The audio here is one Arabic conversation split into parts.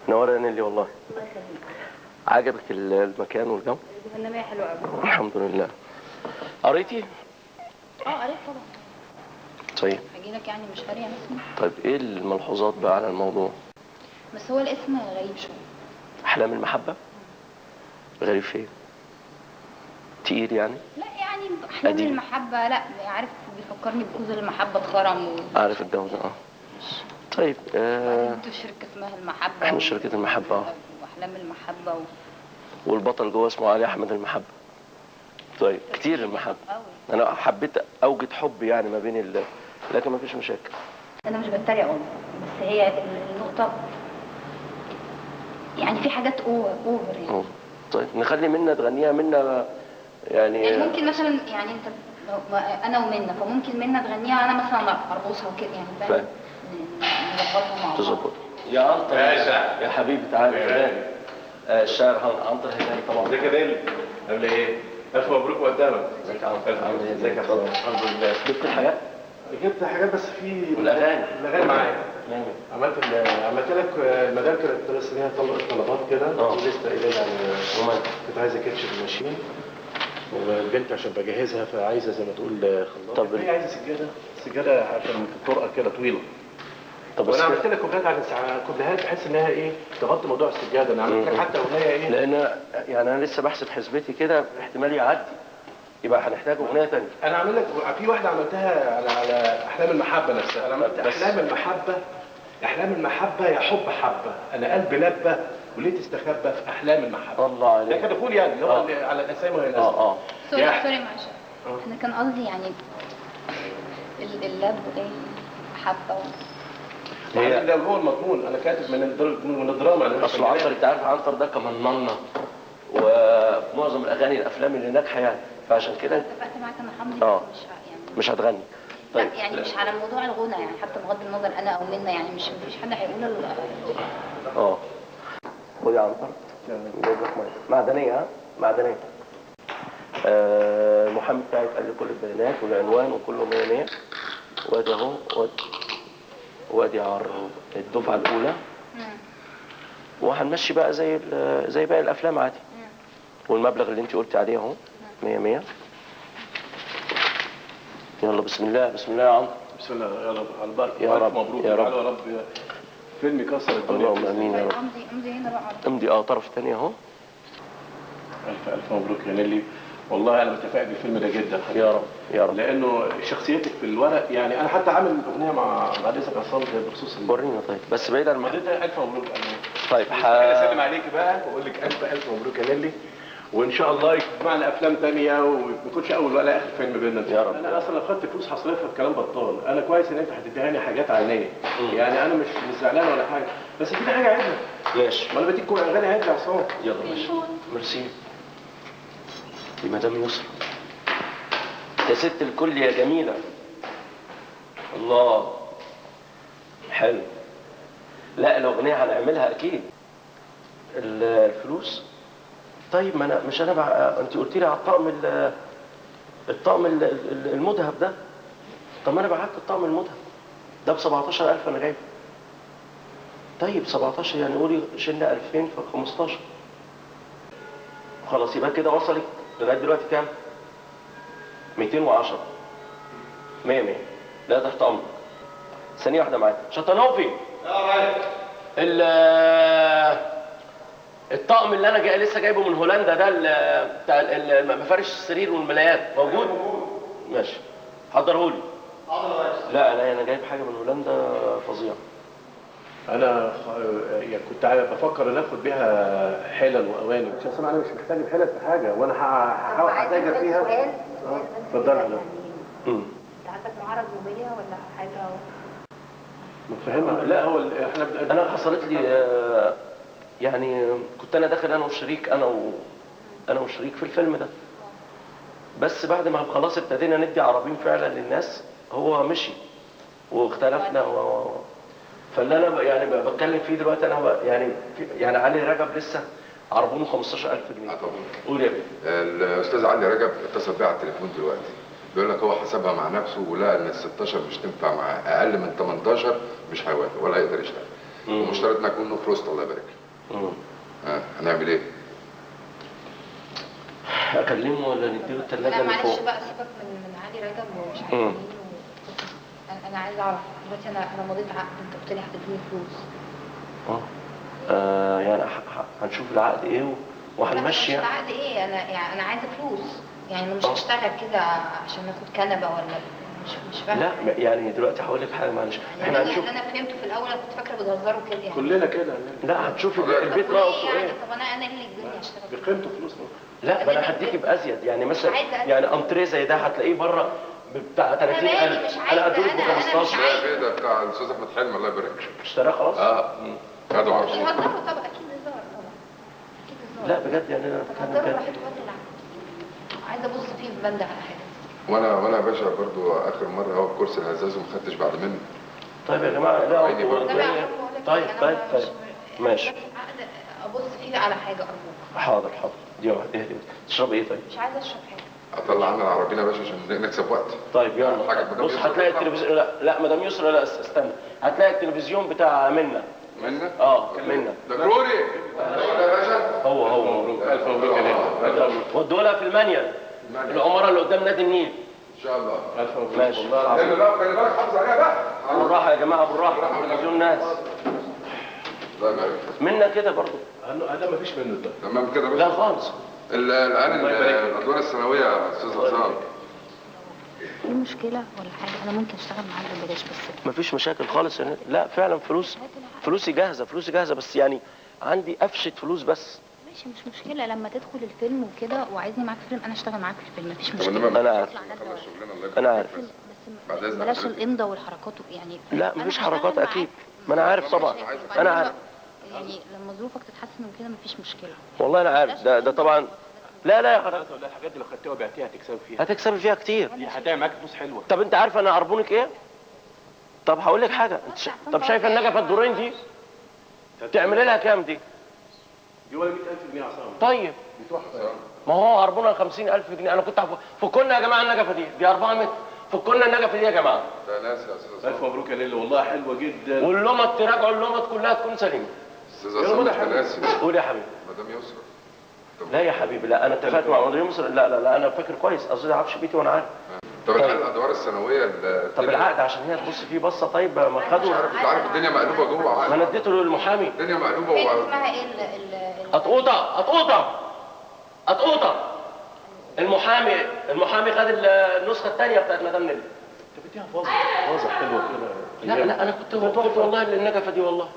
نورة يا نيلي والله. الله يخليك. عجبك المكان والجو؟ البرنامج حلو قوي. الحمد لله. قريتي؟ قريت طبعا. طيب. هجي لك يعني مش قاريه اسمه. طيب ايه الملحوظات بقى على الموضوع؟ بس هو الاسم غريب شويه. احلام المحبة؟ غريب فين؟ تقيل يعني؟ لا يعني احلام قديم. المحبه، لا عارف بيفكرني بجوز المحبه اتخرم عارف الجو ده طيب انتوا شركه اسمها المحبه. احنا شركة المحبة واحلام المحبه والبطل جوه اسمه علي احمد المحبة. طيب كتير المحبة. انا حبيت اوجد حب يعني ما بين لكن ما فيش مشاكل. انا مش بتريق والله، بس هي النقطه يعني في حاجات اوفر يعني. طيب نخلي منا تغنيها منا يعني ممكن مثلا يعني انت انا ومنى، فممكن منى تغنيها انا مثلا ارقصها وكده يعني فاهم. نظبطها مع بعض. تظبط يا عنتر يا حبيبي تعالى. الشاعر عنتر هلال طبعا. ازيك يا نيل؟ عامل ايه؟ الف مبروك مقدما. ازيك يا عنتر؟ عامل ايه؟ ازيك يا حسام؟ الحمد لله. جبت الحاجات؟ جبت حاجات بس في والاغاني معايا. عملت لك المدام كانت لسه ليها طلبات كده ولسه قايله لي عن كنت عايزه كاتش الماشين والبنت عشان بجهزها فعايزه زي ما تقول خلاط. طب هي عايزه سجاده عشان الطرقه كده طويله. طب وانا عملت لك كوبليهات بحيث انها ايه تغطي موضوع السجاده. انا عملت لك حتى اغنيه ايه لان يعني انا لسه بحسب حسبتي كده احتمال يعدي يبقى هنحتاج اغنيه ثانيه. انا عامل لك في واحده عملتها على احلام المحبه نفسها. انا عملت احلام المحبه يا حب حبه انا قلبي لبه وليه تستخبى في احلام المحبه. الله عليك. ده كان دخول يعني اللي هو على الاسامي وهي نازله. سوري معلش. انا كان قصدي يعني اللب ايه محبه هي ده هو المضمون. انا كاتب من الدراما. اصل عنتر انت عارف عنتر ده كمان نانا ومعظم الاغاني الافلام اللي ناجحه يعني فعشان كده اتفقت معاك انا حمدي مش هتغني. طيب لا يعني مش على موضوع الغنى يعني حتى بغض النظر انا او منا يعني مش مفيش حد هيقول خد يا عنتر جايب لك ميه معدنيه معدنيه. المحامي بتاعي قال لي كل البيانات والعنوان وكله 100 وادي اهو وادي عرض الدفعه الاولى وهنمشي بقى زي باقي الافلام عادي. والمبلغ اللي انت قلتي عليه اهو 100. يلا بسم الله بسم الله يا عمرو. بسم الله يا رب على البركه يا رب مبروك يا رب. يا رب فيلم يكسر الدنيا. اللهم امين يا رب. امضي هنا بقى امضي طرف تاني اهو. الف مبروك يا نيلي. والله انا متفائل بالفيلم ده جدا يا رب يا رب لانه شخصيتك في الورق يعني انا حتى عامل اغنيه مع لسه عصام بخصوص ورينا. طيب بس بعيد عن الموضوع. الف مبروك. طيب اسلم عليك بقى واقول لك الف مبروك يا نيلي وان شاء الله يجمعنا افلام ثانيه وما يكونش اول ولا اخر فيلم بيننا يا رب. انا اصلا لو خدت فلوس هصرفها في كلام بطال. انا كويس ان انت هتديهاني حاجات عينيه يعني انا مش زعلان ولا حاجه بس في حاجه عدله. ماشي. ما انا بديك اغاني عدله يا عصام. يلا ماشي. ميرسي. دي مدام يسرا يا ست الكل يا جميله. الله حلو. لا الاغنيه هنعملها اكيد. الفلوس طيب ما انا مش انا انت قلت لي على الطقم المذهب ده. طب ما انا بعت الطقم المذهب ده ب 17000 انا جايبه. طيب 17 يعني قولي شلنا 2000 في 15 خلاص يبقى كده وصلت لغايه دلوقتي كام؟ 210 100 لا تحت امرك. ثانيه واحده معايا شطنوفي. الطقم اللي انا لسه جايبه من هولندا ده بتاع مفارش السرير والملايات موجود؟ ماشي حضرهولي. لا انا جايب حاجه من هولندا فظيعه. انا يعني كنت بفكر ان اخد بيها حلل واواني عشان سامع انا مش محتاج الحلل في حاجه وانا هحاول اتاجر فيها. اتفضل. انت عندك معرض موبيليا ولا حاجه؟ متفهمها. لا هو احنا انا حصلت لي يعني كنت انا داخل انا والشريك انا والشريك في الفيلم ده بس بعد ما خلاص ابتدينا ندي عربين فعلا للناس هو مشي واختلفنا فاللي انا يعني بتكلم فيه دلوقتي انا يعني علي رجب لسه عربونه 15000 جنيه. قول يا بيه. الاستاذ علي رجب اتصل بيا على التليفون دلوقتي بيقول لك هو حسبها مع نفسه ولقى ان ال 16 مش تنفع معاه اقل من 18 مش هيوافق ولا هيقدر يشتغل. ومشترط انك منه فلوس، الله يبارك لك. هنعمل ايه؟ اكلمه ولا نديله الثلاجه لا اللي معلش فوق؟ بقى، سيبك من علي رجب ومش عارف مين انا عايزه اعرف دلوقتي، انا مضيت عقد، انت قلت لي هتديني فلوس. يعني هنشوف العقد ايه وهنمشي يعني العقد ايه؟ انا عايزه فلوس، يعني مش هشتغل كده عشان ناخد كنبه ولا مش فاهمه. لا يعني دلوقتي هقول لك حاجه معلش، احنا هنشوف. انا فهمته في الاول، انا كنت فاكره بتهزروا كده يعني. كلنا كده. لا هتشوفي البيت ناقصه ايه. طب انا اللي الدنيا اشتغل بقيمته فلوس. لا ما انا هديكي بازيد، يعني مثلا يعني انتريه زي ده هتلاقيه بره بتاع 30,000، انا ادولك ب 15. ايه ده بتاع الاستاذ احمد حلمي الله يبارك له. اشتراه خلاص؟ خدوا عرض. بيهزروا طبعا، اكيد هزار طبعا، اكيد هزار. لا بجد يعني انا بتكلم هزروا بجد. براحتكم وقت العقد، عايزه ابص فيه في بند على حاجه. وانا يا باشا برضو اخر مره هو الكرسي الهزاز وما خدتش بعد منه. طيب يا جماعه لا عيني برضه. طيب ماشي. عقد ابص فيه على حاجه ارجوك. حاضر دي واحده. اهدي تشرب ايه طيب؟ مش عايزه اشرب حاجه. اطلع عنا العربيه يا باشا عشان نكسب وقت. طيب يلا حاجة مدام بص يسرا هتلاقي تطلع. التلفزيون. لا مدام يسرا لا استنى، هتلاقي التلفزيون بتاع منا. منا؟ منا ده كروري يا باشا. هو الف مبروك يا ودولها في المانيال، العماره اللي قدام نادي النيل. ان شاء الله. الف مبروك. ماشي خلي بالك حافظ عليها بقى. بالراحه يا جماعه بالراحه، التلفزيون ناس الله يبارك. منا كده برضو. هذا ما فيش منه ده. تمام كده يا لا باشا. خالص. الان الادوار الثانويه يا استاذ عصام. في مشكله ولا حاجه؟ انا ممكن اشتغل معاك ببلاش بس. مفيش مشاكل خالص يعني. لا فعلا فلوسي جاهزه بس يعني عندي قفشه فلوس بس. ماشي مش مشكله، لما تدخل الفيلم وكده وعايزني معاك في الفيلم انا اشتغل معاك في الفيلم، مفيش مشكله. انا عارف. انا عارف. بس بلاش الامضه والحركات يعني. لا مفيش حركات اكيد، ما انا عارف طبعا. انا عارف يعني لما ظروفك تتحسن وكده مفيش مشكله. والله انا عارف ده طبعا. لا يا حضرتك الحاجات دي لو خدتيها وبعتيها هتكسبي فيها. هتكسبي فيها كتير. دي هتعمل معاك فلوس حلوه. طب انت عارف انا عربونك ايه؟ طب هقول لك حاجه، طب شايفه النجفه الدورين دي تعملي لها كام دي؟ دي ولا 100,000 جنيه عصام. طيب تحفه. ما هو عربونا 50,000 جنيه. انا كنت فكلنا يا جماعه النجفه دي 4 متر، فكلنا النجفه دي يا جماعه. ده ناس يا استاذ عصام. الف مبروك يا ليلى والله حلوه جدا. واللمط تراجعوا اللمط كلها تكون سليمه. استاذ عصام مش ناسي. قول يا حبيبي. مدام يسرا. لا يا حبيبي لا، انا اتفقت مع مدير مصر. لا انا فاكر كويس، اصل عفش بيتي وانا عارف. طب الادوار الثانويه طب العقد عشان هي تبص فيه بصه طيب ما خدوا. مش عارف الدنيا مقلوبه جوه. ما انا اديته للمحامي. الدنيا مقلوبه فين اسمها ايه قطقوطه. المحامي خد النسخه الثانيه بتاعت مدام نيلي. انت بديها فازه حلوه كده. لا انا كنت قلت والله النجفه دي والله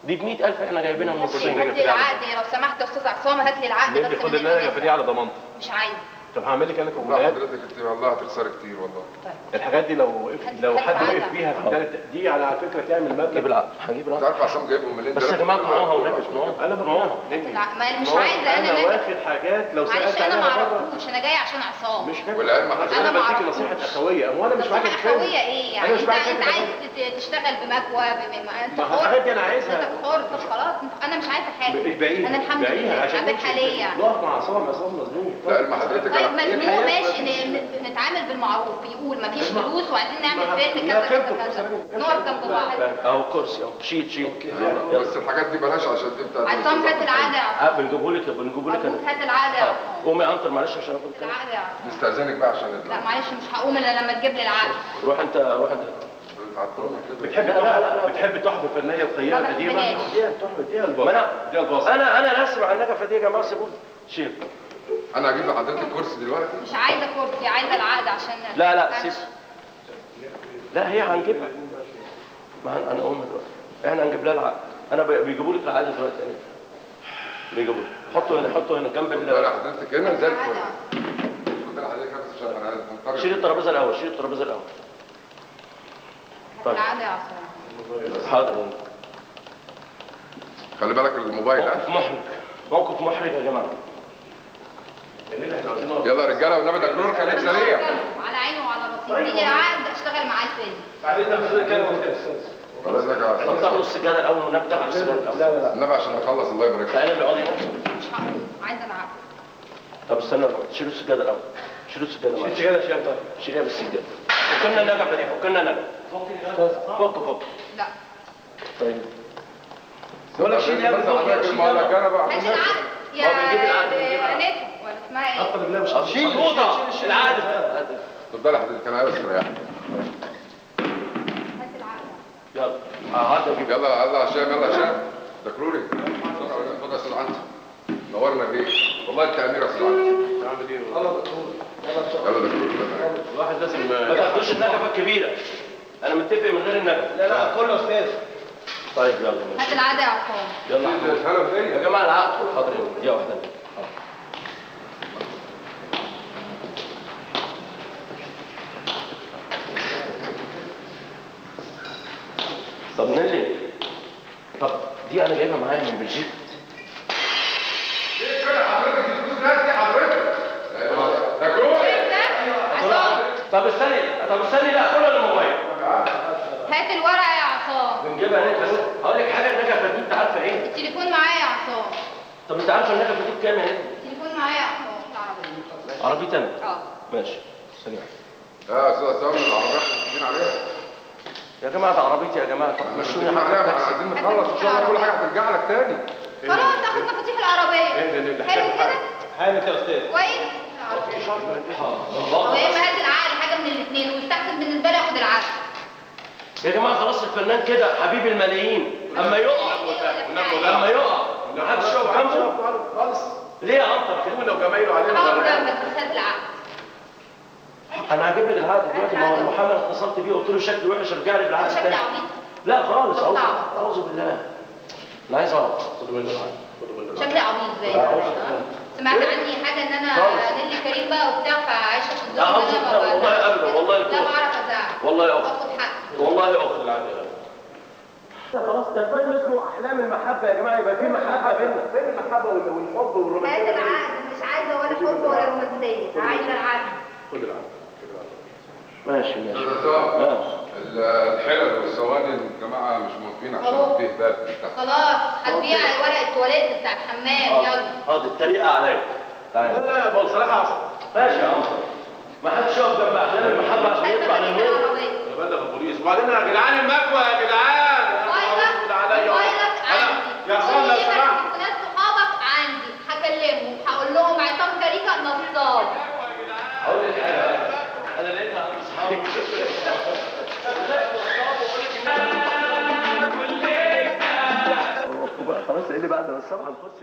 دي ب 100,000 احنا جايبينها من الصين. هات لي العقد لو سمحت يا استاذ عصام، هات لي العقد بس. خد النجفه دي على ضمانتك. مش عايزه. طب هعمل لك انا لا كوبونات. حضرتك انت والله هتخسري كتير والله. الحاجات دي لو حد وقف فيها في الثالث دي على فكره تعمل مبلغ. هجيب انت العقد. عارف عصام جايبهم منين؟ بس يا جماعه اقنعوها والنبي اقنعوها. انا بقنعها. ما انا مش عايزه انا واخد حاجات لو معلش سالت انا ما عليها بره. اعرفوش، انا جايه عشان عصام. مش فاكر. والعلم انا حضرتك بديك نصيحه اخويه، وانا مش معاك في الفيلم. اخويه ايه يعني؟ انت عايز تشتغل بمكوى انت حر. الحاجات دي انا عايزها. انت حر. طب خلاص انا مش عايزه حاجه. بعيها. انا الحمد لله عندك حاليه. نقف مع عصام مظلوم. العلم حضرتك طيب مزنوق ماشي، نتعامل بالمعروف، يقول مفيش فلوس وعايزين نعمل فيلم كذا كذا كذا، نقف جنب بعض. اهو كرسي اهو شيت. بس الحاجات دي بلاش عشان دي بتاعت عصام هات العقد يا عصام. بنجيبه لك أرجوك هات العقد يا عصام. قومي يا عنتر معلش عشان اكل العقد يا عصام. نستأذنك بقى عشان لا معلش مش هقوم الا لما تجيب لي العقد. روح انت بتحب التحفه الفنيه القيمه القديمه؟ دي التحفه دي الباص. انا اسمع النجفه دي يا جماعه سيبوني شيل. انا هجيب لحضرتك كرسي دلوقتي. مش عايزه كرسي، عايزه العقد عشان لا سيب. لا هي هنجيبها. ما هنقوم دلوقتي. احنا هنجيب لها العقد. انا بيجيبوا لك العقد دلوقتي يعني. بيجيبوا لك. حطه هنا جنب لا حضرتك هنا زي الفل. خد حضرتك بس عشان انا عايز شيل الترابيزه الاول. طيب العقد يا عصام. حاضر. خلي بالك الموبايل. موقف محرج يا جماعه. يلا يا رجاله والنبي ده كلور خليك سريع. على عيني وعلى راسي. اديني العقد اشتغل معاه الفيلم. خلاص يا جماعه. تاخدوا السجاده الاول والنبي تاخدوا السجاده الاول. لا النبي عشان نخلص الله يبارك فيك. تعالى اللي قاضي. مش هقوم، عايزه العقد. طب استنى شيلوا السجاده الاول. شيل السجاده طيب. شيلها بالسجاده. فكنا النجفه دي. فك. لا طيب يقول لك شيل يا ابني فوق كده، شيل لك انا بقى هات العقد يا انسه ولا اسمها ايه؟ حتى بالله مش شيل نقطة العقد. اتفضل يا حضرتك انا عايز استريح. هات العقد. يلا هات اجيب. يلا يلا يا هشام، يلا يا هشام ذكروني. اتفضل يا استاذ عنتر، نورنا بيك والله. انت امير يا استاذ عنتر. تعمل ايه؟ يلا ذكروني. الواحد لازم ما تاخدوش النجفة الكبيرة، أنا متفق من غير النجفة. لا كله استاذ. طيب يلا هات ماشي. العقد يا عصام. يلا الهلا يا فيا. جماعة العقد حاضر. دي واحدة. طب نيلي، طب دي أنا جايبها معايا من بلجيكا. ايه كده حضرتك الفلوس دي حضرتك؟ ذكروني. عصام طب استني لا كل الموبايل. هات الورقه يا عصام. بنجيبها ليه بس؟ هقول لك حاجة، النجفة دي أنت عارفة إيه؟ التليفون معايا يا عصام. طب أنت عارفة النجفة دي بكام يا نجم؟ التليفون معايا يا عصام. العربيه. عربيتي أنا؟ اه ماشي. ثانية واحدة. يا استاذ عصام العربيات متفقين عليها. يا جماعة ده عربيتي يا جماعة، طب مشوني متفقين عليها، ما حاجة. احنا عايزين نخلص ان شاء الله كل حاجه هترجع لك تاني. خلاص تاخد مفاتيح العربيه. حلو كده؟ هانت يا استاذ. كويس؟ هو يا اما هات العقد حاجه من الاثنين، ويستحسن بالنسبه لي اخد العقد. يا جماعة خلاص الفنان كده حبيب الملايين، أما يقع محدش يقف جنبه خالص. ليه يا عنتر كده؟ لو جمايله علينا حاضر ولا بس هات العقد. أنا هجيب لك العقد دلوقتي، ما هو محمد اتصلت بيه قلت له شكلي وحش ارجع لي بالعقد شكلي تاني. عبيط. لا خالص، طب أعوذ بالله. أنا عايز أعرف. خدوا منه العقد. خدوا منه العقد. شكلي عبيط زي سمعت عني حاجه ان انا نيلي كريم بقى وبتاع فعايشه في الدنيا. أعوذ بالله والله أبدا والله. لا بعرف ازعل. والله يا أخت. باخد حقي. والله يا أخت العقد. خلاص ده فيلم اسمه أحلام المحبة يا جماعة، يبقى في محبة بيننا. فين المحبه والحب هات والرومانسيه؟ العقد. مش عايزه ولا حب ولا رومانسيه، عايزه العقد. خد العقد. ماشي استاذ عصام ماشي. الحلل والسواد الجماعه مش موافقين عشان فيه باب تحت. خلاص هتبيع ورقه التواليت بتاع الحمام. يلا. حاضر الطريقة عليا. تعالى. لا بقول صراحه عصام. ماشي يا عنتر. ما حدش يقف جنب أحلام المحبة عشان هات يطلع مفاتيح للنور. العربيه. بلغ البوليس. وبعدين يا جدعان المكوى يا جدعان. موبايلك عندي. يا عصام لو سمحت. ناس صحابك عندي هكلمهم هقول لهم عصام كاريكا نصاب. أقول لك حاجة، أنا لقيتها عند أصحابي. خلاص اللي بعد الصبح هنخش